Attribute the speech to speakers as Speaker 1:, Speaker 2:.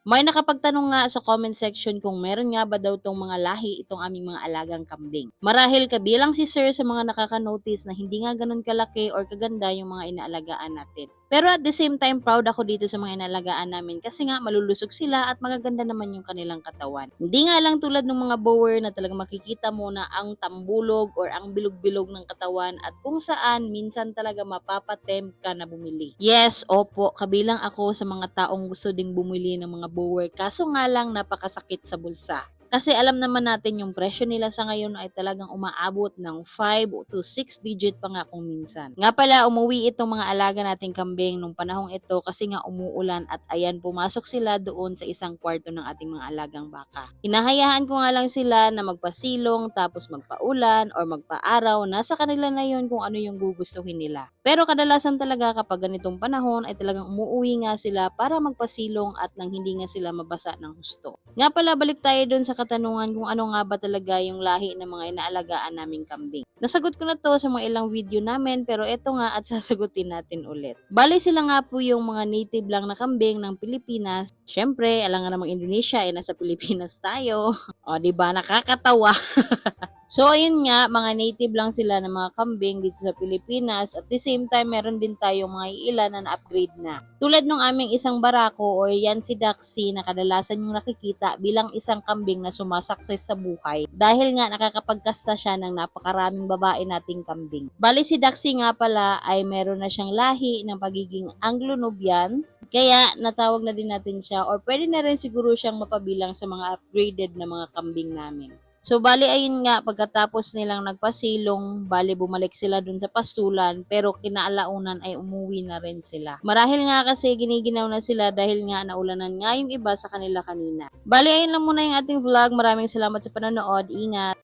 Speaker 1: May nakapagtanong nga sa comment section kung meron nga ba daw tong mga lahi itong aming mga alagang kambing. Marahil kabilang si Sir sa mga nakaka-notice na hindi nga ganun kalaki or kaganda yung mga inaalagaan natin. Pero at the same time, proud ako dito sa mga inaalagaan namin kasi nga malulusog sila at magaganda naman yung kanilang katawan. Hindi nga lang tulad ng mga bower na talagang makikita mo na ang tambulog or ang bilog-bilog ng katawan at kung saan minsan talaga mapapatempt ka na bumili. Yes, opo, kabilang ako sa mga taong gusto ding bumili ng mga bower kaso nga lang napakasakit sa bulsa. Kasi alam naman natin yung presyo nila sa ngayon ay talagang umaabot ng 5 to 6 digit pa nga kung minsan. Nga pala, umuwi itong mga alaga nating kambing nung panahong ito kasi nga umuulan at ayan, pumasok sila doon sa isang kwarto ng ating mga alagang baka. Hinahayaan ko nga lang sila na magpasilong tapos magpaulan or magpaaraw. Nasa kanila na yun kung ano yung gugustuhin nila. Pero kadalasan talaga kapag ganitong panahon ay talagang umuuwi nga sila para magpasilong at nang hindi nga sila mabasa ng husto. Nga pala, balik tayo dun sa katanungan kung ano nga ba talaga yung lahi ng mga inaalagaan naming kambing. Nasagot ko na to sa mga ilang video namin pero eto nga at sasagutin natin ulit. Bali sila nga po yung mga native lang na kambing ng Pilipinas. Syempre, alam nga namang Indonesia ay nasa Pilipinas tayo. O, di ba nakakatawa? So, ayun nga, mga native lang sila ng mga kambing dito sa Pilipinas. At the same time, meron din tayong mga ilan na na-upgrade na. Tulad nung aming isang barako or yan si Daxi na kadalasan yung nakikita bilang isang kambing na sumasakses sa buhay dahil nga nakakapagkasta siya ng napakaraming babae nating kambing. Bali si Daxi nga pala ay meron na siyang lahi ng pagiging Anglo-Nubian. Kaya natawag na din natin siya or pwede na rin siguro siyang mapabilang sa mga upgraded na mga kambing namin. So, bali ayun nga, pagkatapos nilang nagpasilong, bali bumalik sila dun sa pastulan, pero kinaalaunan ay umuwi na rin sila. Marahil nga kasi giniginaw na sila dahil nga naulanan nga yung iba sa kanila kanina. Bali ayun lang muna yung ating vlog. Maraming salamat sa panonood. Ingat!